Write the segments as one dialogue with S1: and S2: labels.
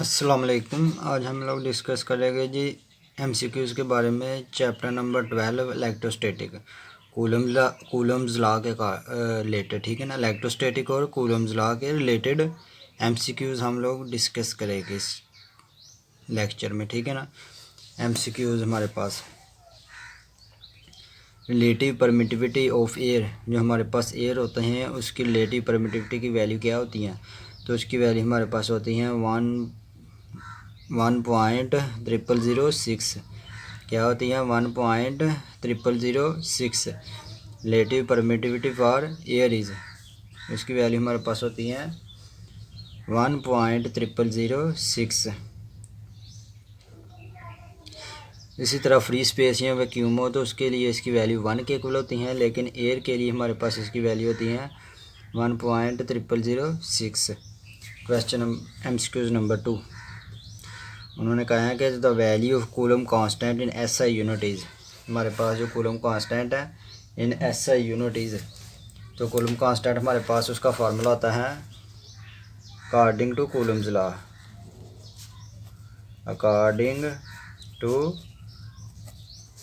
S1: अस्सलाम वालेकुम। आज हम लोग डिस्कस करेंगे जी एमसीक्यूज़ के बारे में। Chapter number 12 electrostatic Coulomb's law के रिलेटेड, ठीक है ना। इलेक्ट्रोस्टैटिक और कूलम्स लॉ के रिलेटेड एमसीक्यूज़ हम लोग डिस्कस करेंगे इस लेक्चर में, ठीक है ना। एमसीक्यूज़ हमारे पास रिलेटिव परमिटिविटी ऑफ एयर, जो हमारे पास एयर होते हैं उसकी रिलेटिव परमिटिविटी की वैल्यू क्या होती है। तो उसकी वैल्यू हमारे पास होती हैं 1.0006 क्या होती है 1.0006 relative permittivity for air is, उसकी वैल्यू हमारे पास होती है 1.0006। इसी तरह फ्री स्पेस या वैक्यूम हो तो उसके लिए इसकी वैल्यू 1 के इक्वल होती हैं, लेकिन एयर के लिए हमारे पास इसकी वैल्यू होती है 1.0006। क्वेश्चन एमसीक्यूज़ नंबर 2, उन्होंने कहा है कि the value of coulomb constant in SI unit is. हमारे पास जो कूलम कांस्टेंट है इन एसआई यूनिट इज़, तो कूलम कांस्टेंट हमारे पास उसका फार्मूला होता है according to Coulomb's law. According to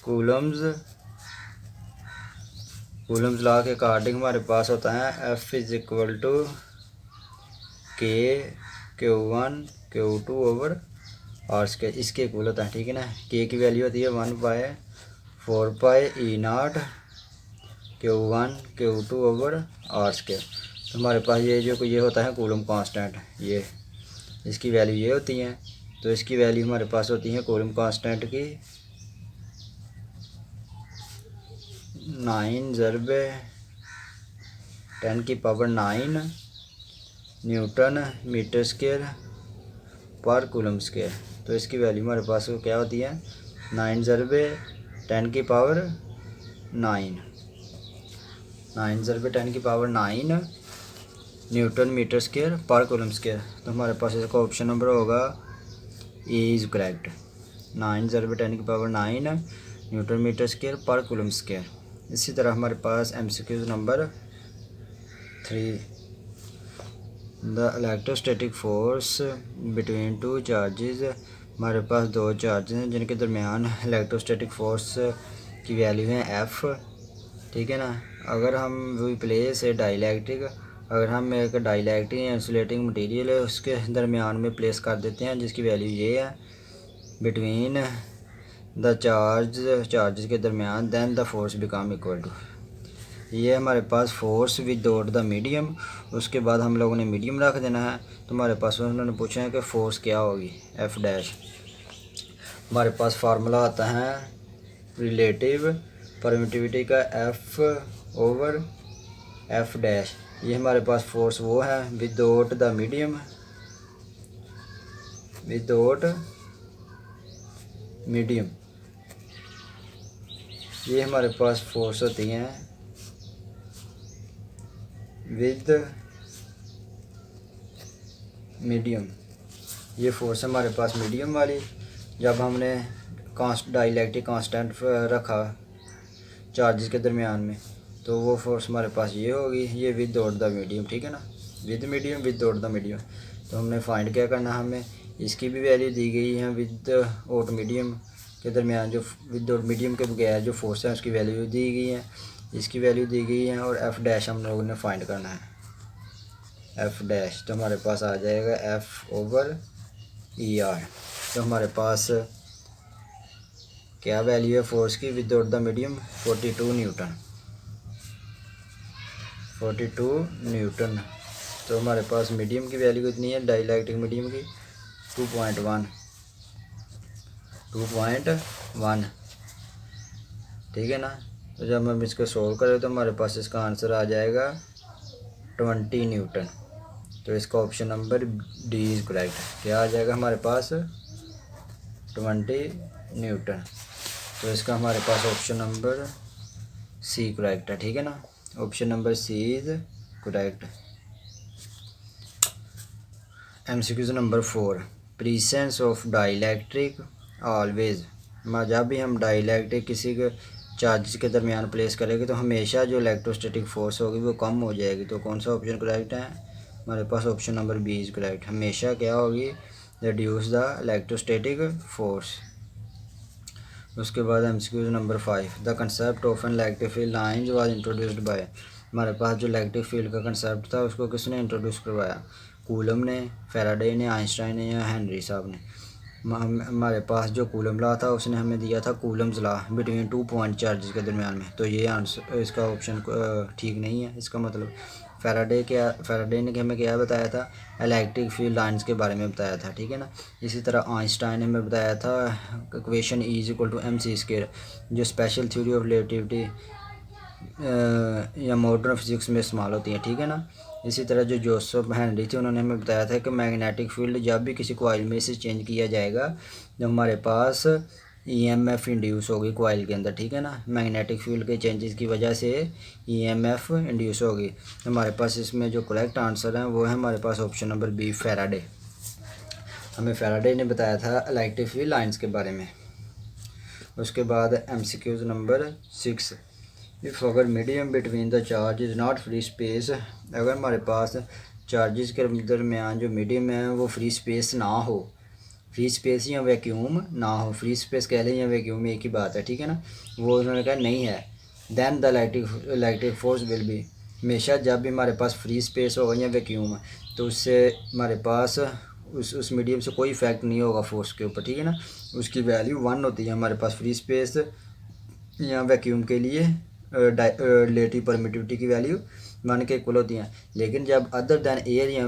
S1: Coulomb's law के अकॉर्डिंग हमारे पास होता है F इज़ इक्वल टू के Q1 Q2 over R square, इसके इक्वल होता है, ठीक है ना। के की वैल्यू होती है 1/4πE0 Q1 Q2 over R square. तो हमारे पास ये होता है कूलम कांस्टेंट, ये इसकी वैल्यू ये होती है। तो इसकी वैल्यू हमारे पास होती है कूलम कांस्टेंट की 9/10⁹ न्यूटन मीटर स्क्वायर पर कूलम स्क्वायर। तो इसकी वैल्यू हमारे पास क्या होती है 9/10⁹ न्यूटन मीटर स्क्वायर पर कूलम स्क्वायर। तो हमारे पास इसका ऑप्शन नंबर होगा A is correct, 9/10⁹ newton metre square पर कूलम स्क्वायर। इसी तरह हमारे पास MCQs number 3, the electrostatic force between two charges. हमारे पास दो चार्जेस हैं जिनके दरमियान इलेक्ट्रोस्टैटिक फोर्स की वैल्यू है एफ़, ठीक है ना। अगर हम वी प्लेस ए डाइलेक्ट्रिक, अगर हम एक डाइलेक्ट्रिक या इंसुलेटिंग मटेरियल है उसके दरमियान में प्लेस कर देते हैं जिसकी वैल्यू ये है बिटवीन द चार्जेस के दरमियान, then the force become equal to, ये हमारे पास फोर्स विदाउट द मीडियम। उसके बाद हम लोगों ने मीडियम रख देना है। तो हमारे पास उन्होंने पूछा है कि फोर्स क्या होगी एफ डैश। हमारे पास फार्मूला आता है रिलेटिव परमिटिविटी का एफ ओवर एफ डैश। ये हमारे पास फोर्स वो है विदाउट द मीडियम, ये हमारे पास फोर्स होती हैं विद मीडियम। ये फोर्स हमारे पास मीडियम वाली, जब हमने डाइलेक्ट्रिक कांस्टेंट रखा चार्जेस के दरमियान में तो वो फोर्स हमारे पास ये होगी, ये विदाउट द मीडियम, ठीक है ना। Without the medium. तो हमने फाइंड क्या करना, हमें इसकी भी वैल्यू दी गई है विदाउट मीडियम के दरमियान, जो विदाउट मीडियम के बगैर जो फोर्स है उसकी वैल्यू दी गई है, इसकी वैल्यू दी गई है, और एफ डैश हम लोगों ने फाइंड करना है एफ डैश। तो हमारे पास आ जाएगा एफ ओवर ई आर। तो हमारे पास क्या वैल्यू है फोर्स की विदाउट द मीडियम 42 न्यूटन। तो हमारे पास मीडियम की वैल्यू कितनी है डाइलेक्ट्रिक मीडियम की 2.1, ठीक है ना। तो जब हम इसको सोल्व करें तो हमारे पास इसका आंसर आ जाएगा 20 न्यूटन। तो इसका option number D is correct. क्या आ जाएगा हमारे पास 20 न्यूटन। तो इसका हमारे पास ऑप्शन नंबर सी करेक्ट है, ठीक है ना। Option number C is correct. MCQs number 4, presence of dielectric always. जब भी हम डाइलेक्ट्रिक किसी के चार्जेस के दरमियान प्लेस करेंगे तो हमेशा जो इलेक्ट्रोस्टैटिक फोर्स होगी वो कम हो जाएगी। तो कौन सा ऑप्शन करेक्ट है हमारे पास, option number B is correct. हमेशा क्या होगी रिड्यूस द इलेक्ट्रोस्टैटिक फोर्स। उसके बाद MCQ number 5, the concept of an electric field lines was introduced by. हमारे पास जो इलेक्ट्रिक फील्ड का कंसेप्ट था उसको किसने इंट्रोड्यूस करवाया? कूलम ने, फैराडे ने, आइंस्टाइन ने या हेनरी साहब ने। हमारे पास जो कूलम लॉ था उसने हमें दिया था Coulomb's law between 2 point charges के दरमियान में। तो ये आंसर इसका ऑप्शन ठीक नहीं है। इसका मतलब फैराडे ने हमें क्या बताया था? इलेक्ट्रिक फील्ड लाइंस के बारे में बताया था, ठीक है ना। इसी तरह आइंस्टाइन ने हमें बताया था इक्वेशन E=mc², जो स्पेशल थ्योरी ऑफ रिलेटिविटी या मॉडर्न फिजिक्स में इस्तेमाल होती है, ठीक है ना। इसी तरह जो जोसेफ हेनरी थे उन्होंने हमें बताया था कि मैग्नेटिक फील्ड जब भी किसी कॉइल में से चेंज किया जाएगा तो हमारे पास EMF इंड्यूस होगी कॉइल के अंदर, ठीक है ना। मैग्नेटिक फील्ड के चेंजेस की वजह से EMF इंड्यूस होगी। हमारे पास इसमें जो करेक्ट आंसर है वो है हमारे पास ऑप्शन नंबर बी, फैराडे। हमें फैराडे ने बताया था इलेक्ट्रिक फील्ड लाइंस के बारे में। उसके बाद MCQ नंबर 6, इफ़ अगर medium between the charge is not free space, अगर हमारे पास चार्जेस के दरमियान जो मीडियम है वो फ्री स्पेस ना हो, फ्री स्पेस या वैक्यूम ना हो, फ्री स्पेस कह लें या वैक्यूम एक ही बात है, ठीक है ना। वो उन्होंने कहा नहीं है, then the electric force will be, हमेशा जब भी हमारे पास फ्री स्पेस होगा या वैक्यूम तो उससे हमारे पास उस मीडियम से कोई इफेक्ट नहीं होगा फोर्स के ऊपर, ठीक है ना। उसकी वैल्यू 1 होती है हमारे पास फ्री स्पेस या वैक्यूम के लिए। रिलेटिव परमिटिविटी की वैल्यू 1 के इक्वल होती हैं। लेकिन जब अदर दैन एयर या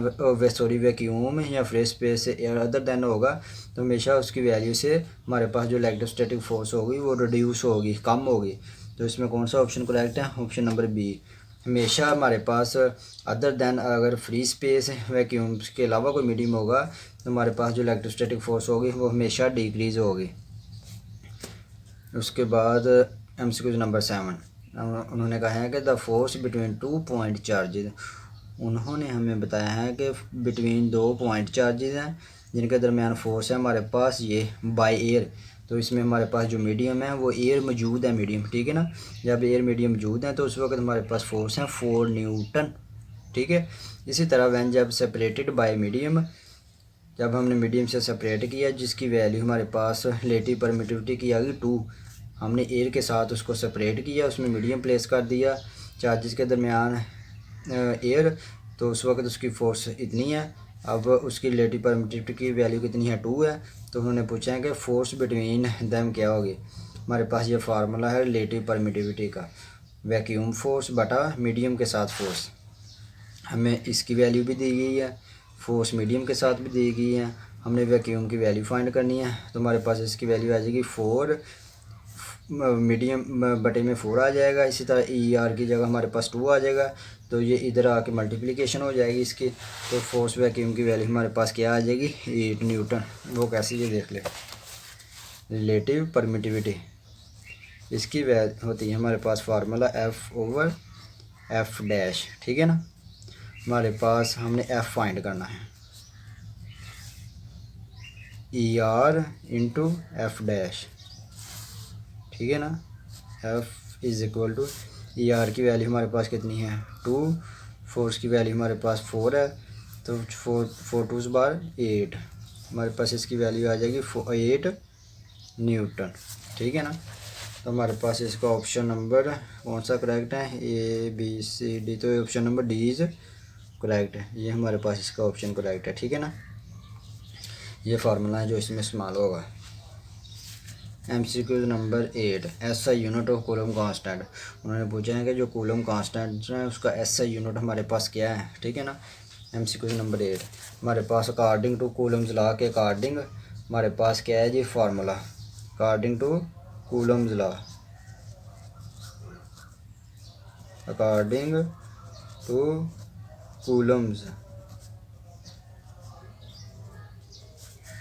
S1: वैक्यूम या फ्री स्पेस से एयर अदर दैन होगा तो हमेशा उसकी वैल्यू से हमारे पास जो इलेक्ट्रोस्टैटिक फोर्स होगी वो रिड्यूस होगी, कम होगी। तो इसमें कौन सा ऑप्शन करेक्ट है? Option number B. हमेशा हमारे पास अदर दैन अगर फ्री स्पेस वैक्यूम के अलावा कोई मीडियम होगा तो हमारे पास जो इलेक्ट्रोस्टैटिक फोर्स होगी वो हमेशा डिक्रीज़ होगी। उसके बाद MCQ नंबर 7, उन्होंने कहा है कि the force between 2 point charges, उन्होंने हमें बताया है कि बिटवीन 2 पॉइंट चार्जेज हैं जिनके दरमियान फोर्स है हमारे पास ये बाय एयर। तो इसमें हमारे पास जो मीडियम है वो एयर मौजूद है, मीडियम, ठीक है ना। जब एयर मीडियम मौजूद है तो उस वक्त हमारे पास फोर्स है 4 न्यूटन, ठीक है। इसी तरह वैन जब सेपरेटेड बाय मीडियम, जब हमने मीडियम से सेपरेट किया जिसकी वैल्यू हमारे पास रिलेटिव परमिटिविटी की आ गई 2, हमने एयर के साथ उसको सेपरेट किया, उसमें मीडियम प्लेस कर दिया चार्जेस के दरमियान एयर, तो उस वक्त उसकी फोर्स इतनी है। अब उसकी रिलेटिव परमिटिविटी की वैल्यू कितनी है? 2 है। तो उन्होंने पूछा है कि फोर्स बिटवीन दैम क्या होगी। हमारे पास ये फार्मूला है रिलेटिव परमिटिविटी का, वैक्यूम फोर्स बटा मीडियम के साथ फोर्स। हमें इसकी वैल्यू भी दी गई है, फोर्स मीडियम के साथ भी दी गई है, हमने वैक्यूम की वैल्यू फाइंड करनी है। तो हमारे पास इसकी वैल्यू आ जाएगी 4 मीडियम बटे में 4 आ जाएगा। इसी तरह ER की जगह हमारे पास 2 आ जाएगा, तो ये इधर आके मल्टीप्लिकेशन हो जाएगी इसकी। तो फोर्स वैक्यूम की वैल्यू हमारे पास क्या आ जाएगी? 8 न्यूटन। वो कैसी, ये देख ले, रिलेटिव परमिटिविटी इसकी वैल्यू होती है हमारे पास फार्मूला F/F', ठीक है ना। हमारे पास हमने F फाइंड करना है, ER इंटू F', ठीक है ना। F is equal to ER की वैल्यू हमारे पास कितनी है? 2, फोर्स की वैल्यू हमारे पास 4 है, तो 4 2 बार 8, हमारे पास इसकी वैल्यू आ जाएगी 8 न्यूटन, ठीक है ना। तो हमारे पास इसका ऑप्शन नंबर कौन सा करेक्ट है? ABCD, तो option number D is correct है। ये हमारे पास इसका ऑप्शन करेक्ट है, ठीक है ना। ये फार्मूला है जो इसमें इस्तेमाल होगा। MCQ number 8, SI unit of coulomb constant, उन्होंने पूछा है कि जो कूलम कांस्टेंट है उसका SI यूनिट हमारे पास क्या है, ठीक है ना। MCQ नंबर 8 हमारे पास अकॉर्डिंग टू कूलम्स लॉ के अकॉर्डिंग हमारे पास क्या है जी? Formula according to Coulomb's law, according to Coulomb's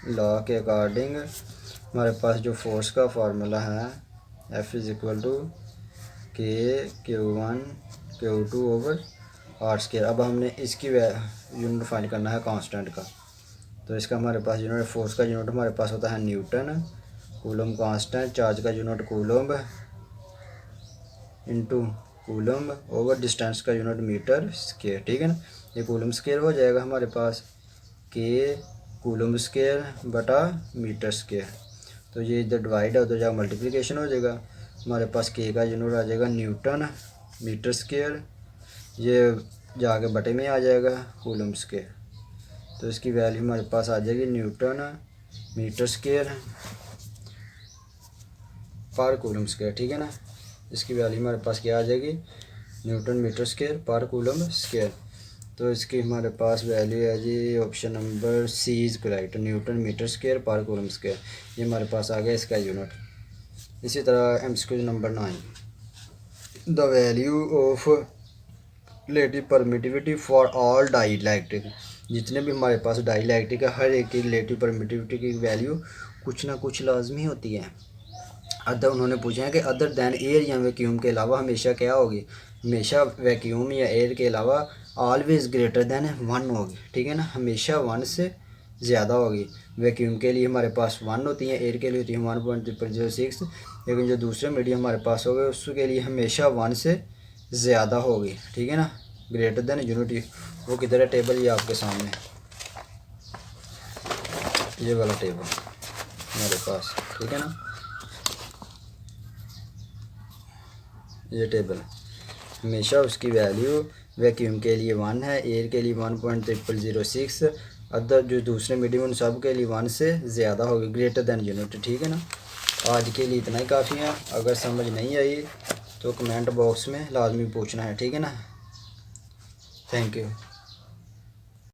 S1: law के अकॉर्डिंग हमारे पास जो फोर्स का फार्मूला है F is equal to K/Q1 Q2/R²। अब हमने इसकी यूनिट फाइंड करना है कांस्टेंट का। तो इसका हमारे पास यूनिट, फोर्स का यूनिट हमारे पास होता है न्यूटन, कूलम कांस्टेंट, चार्ज का unit coulomb into coulomb over distance का यूनिट मीटर स्क्वायर, ठीक है ना। ये कूलम स्क्वायर हो जाएगा हमारे पास K कूलम स्केयर बटा मीटर स्केयर। तो ये इधर डिवाइड है, उधर जाकर मल्टीप्लिकेशन हो जाएगा। हमारे पास के का यूनिट आ जाएगा न्यूटन मीटर स्केयर, ये जाके बटे में आ जाएगा कूलम स्केयर। तो इसकी वैल्यू हमारे पास आ जाएगी न्यूटन मीटर स्केयर पर कूलम स्केयर, ठीक है ना। इसकी वैल्यू हमारे पास क्या आ जाएगी, न्यूटन मीटर स्केयर पर कूलम स्केयर। तो इसकी हमारे पास वैल्यू है जी option number C is correct, newton metre square पर कूलम स्केयर। ये हमारे पास आ गया इसका यूनिट। इसी तरह MCQ number 9, the value of relative permittivity for all dielectric. जितने भी हमारे पास डाइइलेक्ट्रिक है हर एक की रिलेटिव परमिटिविटी की वैल्यू कुछ ना कुछ लाजमी होती है। अदर उन्होंने पूछा है कि अदर दैन एयर या वैक्यूम के अलावा हमेशा क्या होगी, हमेशा वैक्यूम या एयर के अलावा ऑलवेज ग्रेटर दैन 1 होगी, ठीक है ना। हमेशा 1 से ज़्यादा होगी। वैक्यूम के लिए हमारे पास 1 होती है, एयर के लिए होती है 1.006, लेकिन जो दूसरे मीडियम हमारे पास हो गए उसके लिए हमेशा 1 से ज़्यादा होगी, ठीक है ना। ग्रेटर दैन यूनिट वो किधर है टेबल, ये आपके सामने, ये वाला टेबल हमारे पास, ठीक है ना। ये टेबल हमेशा उसकी वैल्यू वैक्यूम के लिए 1 है, एयर के लिए 1.006, अदर जो दूसरे मीडियम उन सब के लिए 1 से ज़्यादा होगी, ग्रेटर दैन यूनिट, ठीक है ना। आज के लिए इतना ही काफ़ी है। अगर समझ नहीं आई तो कमेंट बॉक्स में लाजमी पूछना है, ठीक है ना। Thank you.